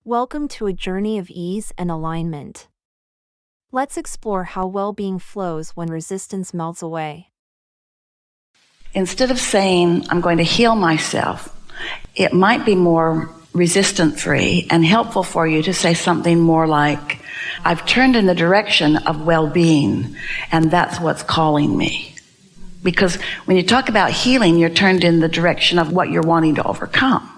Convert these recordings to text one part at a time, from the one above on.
Welcome to a journey of ease and alignment. Let's explore how well-being flows when resistance melts away. Instead of saying, I'm going to heal myself, it might be more resistant-free and helpful for you to say something more like, I've turned in the direction of well-being, and that's what's calling me. Because when you talk about healing, you're turned in the direction of what you're wanting to overcome.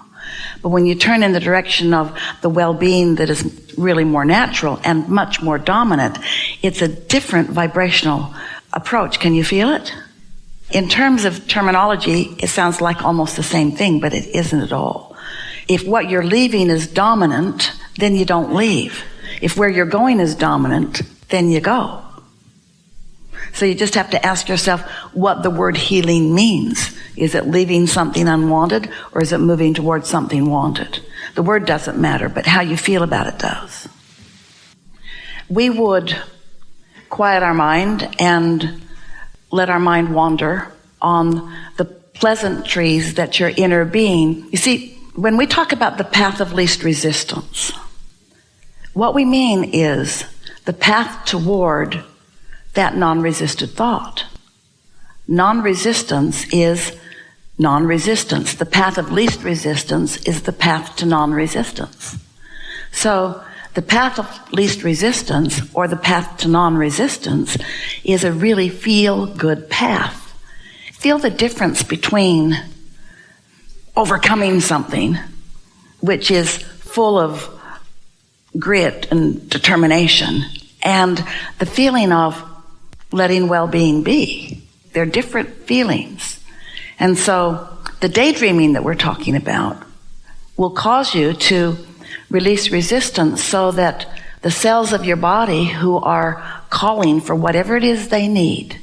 But when you turn in the direction of the well-being that is really more natural and much more dominant, it's a different vibrational approach. Can you feel it? In terms of terminology, it sounds like almost the same thing, but it isn't at all. If what you're leaving is dominant, then you don't leave. If where you're going is dominant, then you go. So you just have to ask yourself what the word healing means. Is it leaving something unwanted, or is it moving towards something wanted? The word doesn't matter, but how you feel about it does. We would quiet our mind and let our mind wander on the pleasantries that your inner being. You see, when we talk about the path of least resistance, what we mean is the path toward that non-resisted thought. Non-resistance is non-resistance. The path of least resistance is the path to non-resistance. So the path of least resistance, or the path to non-resistance, is a really feel-good path. Feel the difference between overcoming something, which is full of grit and determination, and the feeling of letting well-being be. They're different feelings. And so the daydreaming that we're talking about will cause you to release resistance so that the cells of your body who are calling for whatever it is they need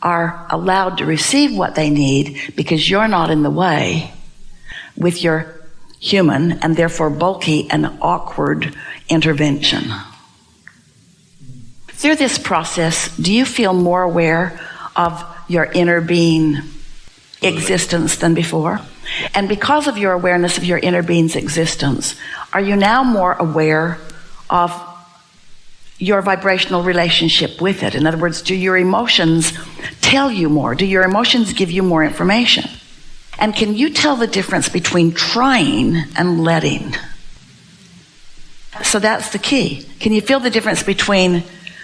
are allowed to receive what they need, because you're not in the way with your human and therefore bulky and awkward intervention. Through this process, do you feel more aware of your inner being existence than before? And because of your awareness of your inner being's existence, are you now more aware of your vibrational relationship with it? In other words, do your emotions tell you more? Do your emotions give you more information? And can you tell the difference between trying and letting? So that's the key. Can you feel the difference between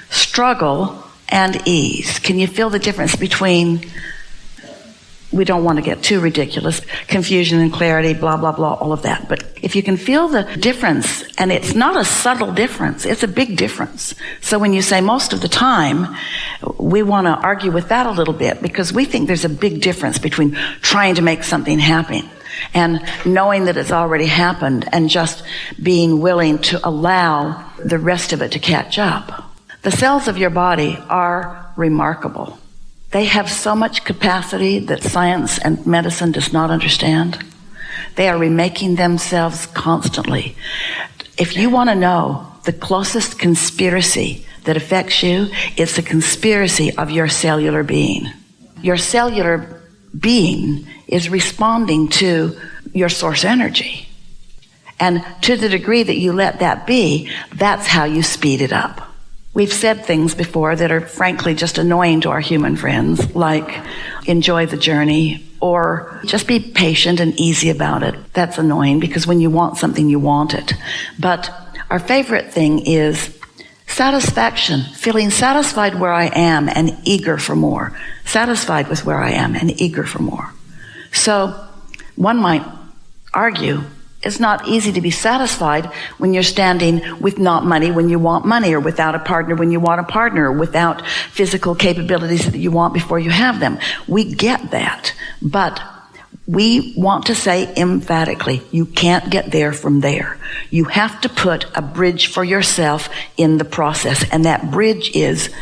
struggle and ease? Can you feel the difference between, we don't want to get too ridiculous, confusion and clarity, blah, blah, blah, all of that. But if you can feel the difference, and it's not a subtle difference, it's a big difference. So when you say most of the time, we want to argue with that a little bit, because we think there's a big difference between trying to make something happen and knowing that it's already happened and just being willing to allow the rest of it to catch up. The cells of your body are remarkable. They have so much capacity that science and medicine does not understand. They are remaking themselves constantly. If you want to know the closest conspiracy that affects you, it's the conspiracy of your cellular being. Your cellular being is responding to your source energy. And to the degree that you let that be, that's how you speed it up. We've said things before that are frankly just annoying to our human friends, like enjoy the journey, or just be patient and easy about it. That's annoying, because when you want something, you want it. But our favorite thing is satisfaction, feeling satisfied where I am and eager for more. Satisfied with where I am and eager for more. So one might argue, it's not easy to be satisfied when you're standing with not money when you want money, or without a partner when you want a partner, or without physical capabilities that you want before you have them. We get that. But we want to say emphatically, you can't get there from there. You have to put a bridge for yourself in the process. And that bridge is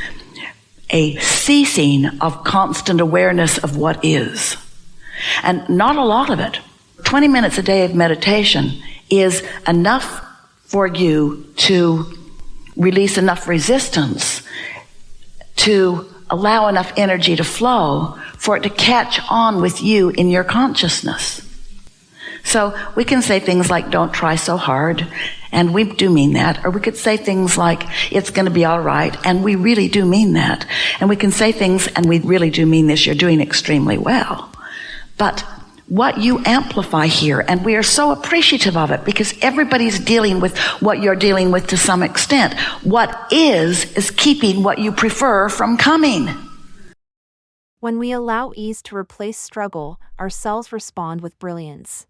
a ceasing of constant awareness of what is. And not a lot of it. 20 minutes a day of meditation is enough for you to release enough resistance, to allow enough energy to flow for it to catch on with you in your consciousness. So we can say things like, don't try so hard, and we do mean that. Or we could say things like, it's going to be all right, and we really do mean that. And we can say things, and we really do mean this, you're doing extremely well. But what you amplify here, and we are so appreciative of it because everybody's dealing with what you're dealing with to some extent. What is keeping what you prefer from coming. When we allow ease to replace struggle, our cells respond with brilliance.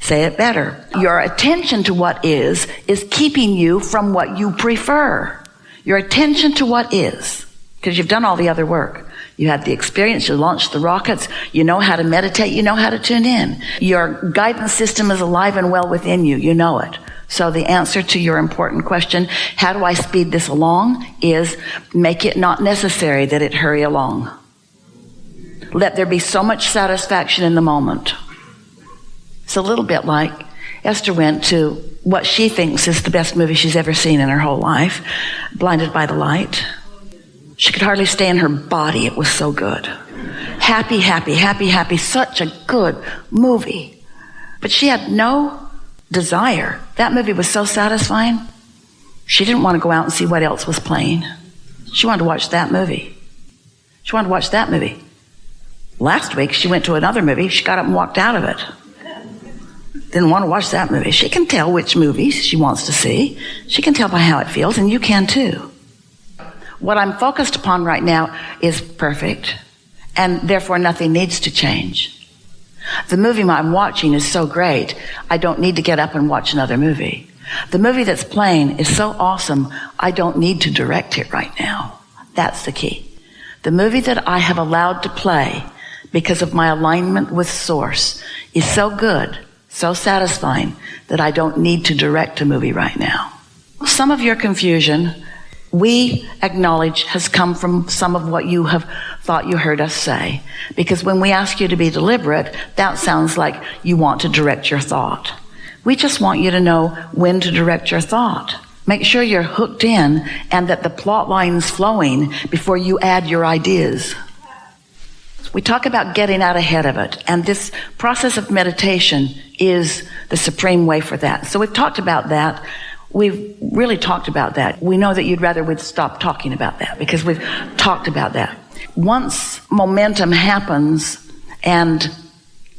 Say it better. Your attention to what is keeping you from what you prefer. Your attention to what is, because you've done all the other work. You have the experience, you launched the rockets, you know how to meditate, you know how to tune in. Your guidance system is alive and well within you, you know it. So the answer to your important question, how do I speed this along, is make it not necessary that it hurry along. Let there be so much satisfaction in the moment. It's a little bit like Esther went to what she thinks is the best movie she's ever seen in her whole life, Blinded by the Light. She could hardly stay in her body. It was so good. Happy, happy, happy, happy. Such a good movie. But she had no desire. That movie was so satisfying. She didn't want to go out and see what else was playing. She wanted to watch that movie. She wanted to watch that movie. Last week, she went to another movie. She got up and walked out of it. Didn't want to watch that movie. She can tell which movies she wants to see. She can tell by how it feels, and you can too. What I'm focused upon right now is perfect, and therefore nothing needs to change. The movie I'm watching is so great, I don't need to get up and watch another movie. The movie that's playing is so awesome, I don't need to direct it right now. That's the key. The movie that I have allowed to play because of my alignment with Source is so good, so satisfying, that I don't need to direct a movie right now. Some of your confusion, we acknowledge, has come from some of what you have thought you heard us say. Because when we ask you to be deliberate, that sounds like you want to direct your thought. We just want you to know when to direct your thought. Make sure you're hooked in and that the plot line's flowing before you add your ideas. We talk about getting out ahead of it, and this process of meditation is the supreme way for that. So we've talked about that. We've really talked about that. We know that you'd rather we'd stop talking about that because we've talked about that. Once momentum happens and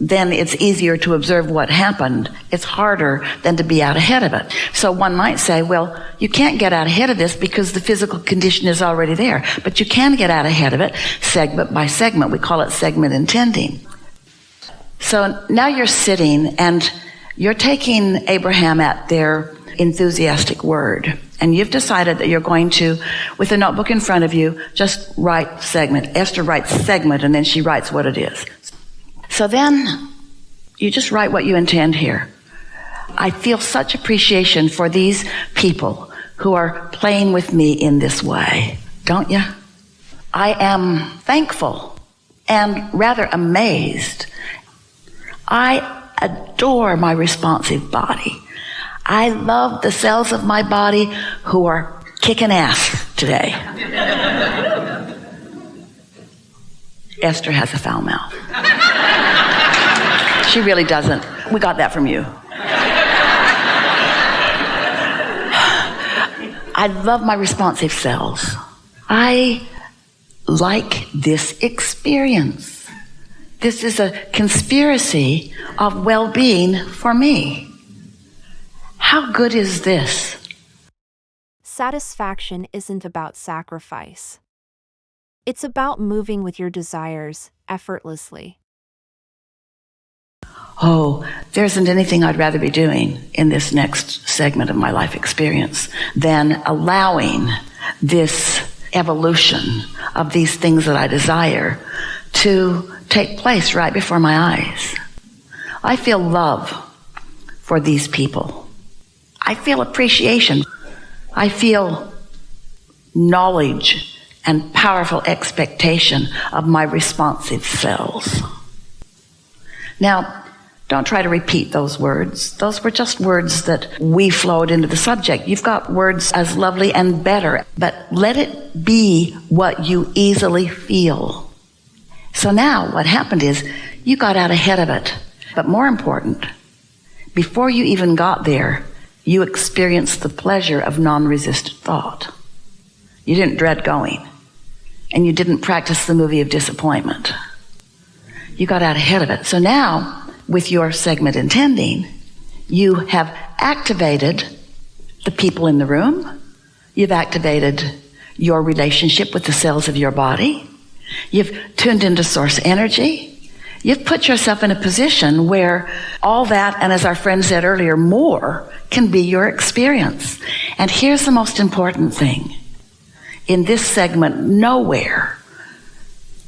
then it's easier to observe what happened, it's harder than to be out ahead of it. So one might say, well, you can't get out ahead of this because the physical condition is already there. But you can get out ahead of it segment by segment. We call it segment intending. So now you're sitting and you're taking Abraham at their enthusiastic word. And you've decided that you're going to, with a notebook in front of you, just write segment. Esther writes segment and then she writes what it is. So then you just write what you intend here. I feel such appreciation for these people who are playing with me in this way, don't you? I am thankful and rather amazed. I adore my responsive body. I love the cells of my body who are kicking ass today. Esther has a foul mouth. She really doesn't. We got that from you. I love my responsive cells. I like this experience. This is a conspiracy of well-being for me. How good is this? Satisfaction isn't about sacrifice. It's about moving with your desires effortlessly. Oh, there isn't anything I'd rather be doing in this next segment of my life experience than allowing this evolution of these things that I desire to take place right before my eyes. I feel love for these people. I feel appreciation. I feel knowledge and powerful expectation of my responsive cells. Now, don't try to repeat those words. Those were just words that we flowed into the subject. You've got words as lovely and better, but let it be what you easily feel. So now what happened is you got out ahead of it. But more important, before you even got there, you experienced the pleasure of non-resistant thought. You didn't dread going. And you didn't practice the movie of disappointment. You got out ahead of it. So now, with your segment intending, you have activated the people in the room. You've activated your relationship with the cells of your body. You've tuned into source energy. You've put yourself in a position where all that, and as our friend said earlier, more can be your experience. And here's the most important thing. In this segment, nowhere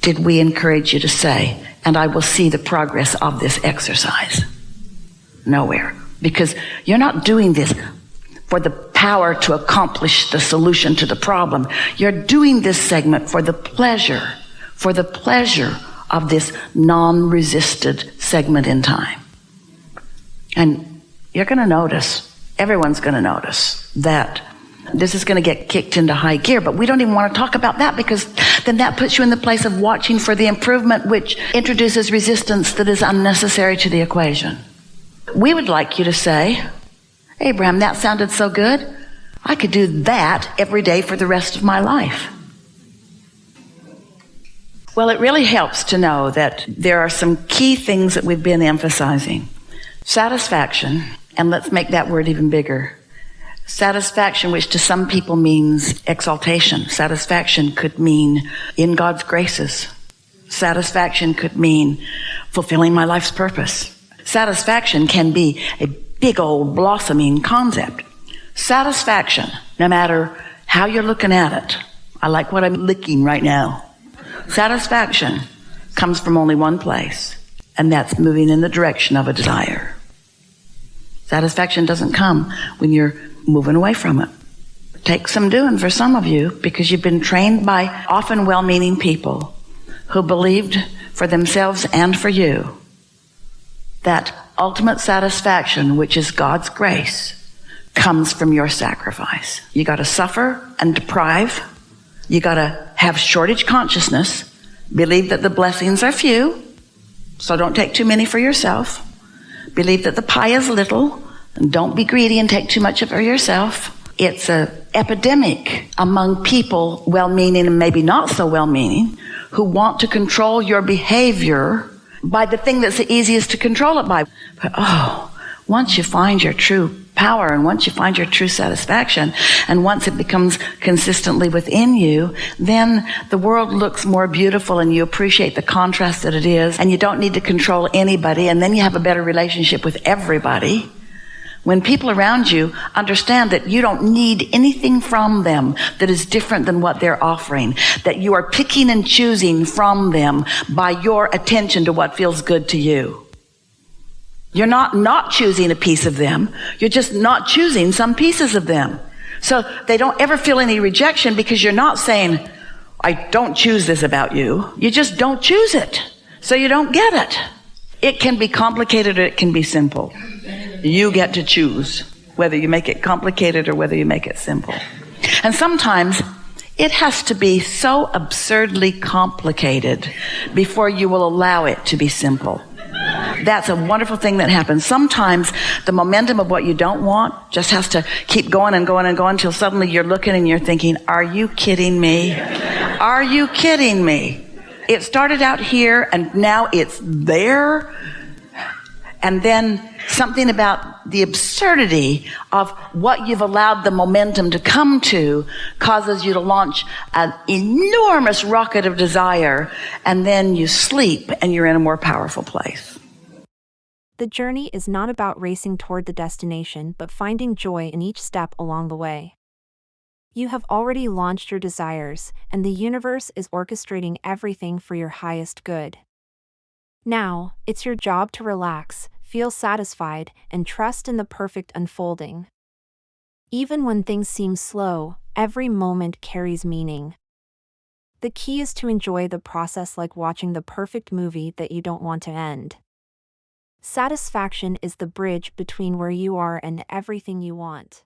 did we encourage you to say, and I will see the progress of this exercise. Nowhere. Because you're not doing this for the power to accomplish the solution to the problem. You're doing this segment for the pleasure of this non-resisted segment in time. And you're going to notice, everyone's going to notice that this is going to get kicked into high gear, but we don't even want to talk about that because then that puts you in the place of watching for the improvement, which introduces resistance that is unnecessary to the equation. We would like you to say, Abraham, that sounded so good. I could do that every day for the rest of my life. Well, it really helps to know that there are some key things that we've been emphasizing. Satisfaction, and let's make that word even bigger. Satisfaction, which to some people means exaltation. Satisfaction could mean in God's graces. Satisfaction could mean fulfilling my life's purpose. Satisfaction can be a big old blossoming concept. Satisfaction, no matter how you're looking at it. I like what I'm licking right now. Satisfaction comes from only one place, and that's moving in the direction of a desire. Satisfaction doesn't come when you're moving away from it. It takes some doing for some of you because you've been trained by often well-meaning people who believed for themselves and for you that ultimate satisfaction, which is God's grace, comes from your sacrifice. You got to suffer and deprive. You got to have shortage consciousness, believe that the blessings are few, so don't take too many for yourself. Believe that the pie is little, and don't be greedy and take too much for yourself. It's an epidemic among people, well-meaning and maybe not so well-meaning, who want to control your behavior by the thing that's the easiest to control it by. But once you find your true power, and once you find your true satisfaction, and once it becomes consistently within you, then the world looks more beautiful and you appreciate the contrast that it is, and you don't need to control anybody, and then you have a better relationship with everybody. When people around you understand that you don't need anything from them that is different than what they're offering, that you are picking and choosing from them by your attention to what feels good to you. You're not choosing a piece of them. You're just not choosing some pieces of them. So they don't ever feel any rejection because you're not saying, I don't choose this about you. You just don't choose it. So you don't get it. It can be complicated or it can be simple. You get to choose whether you make it complicated or whether you make it simple. And sometimes it has to be so absurdly complicated before you will allow it to be simple. That's a wonderful thing that happens. Sometimes the momentum of what you don't want just has to keep going and going and going until suddenly you're looking and you're thinking, are you kidding me? Are you kidding me? It started out here and now it's there. And then something about the absurdity of what you've allowed the momentum to come to causes you to launch an enormous rocket of desire, and then you sleep and you're in a more powerful place. The journey is not about racing toward the destination, but finding joy in each step along the way. You have already launched your desires, and the universe is orchestrating everything for your highest good. Now, it's your job to relax, feel satisfied, and trust in the perfect unfolding. Even when things seem slow, every moment carries meaning. The key is to enjoy the process like watching the perfect movie that you don't want to end. Satisfaction is the bridge between where you are and everything you want.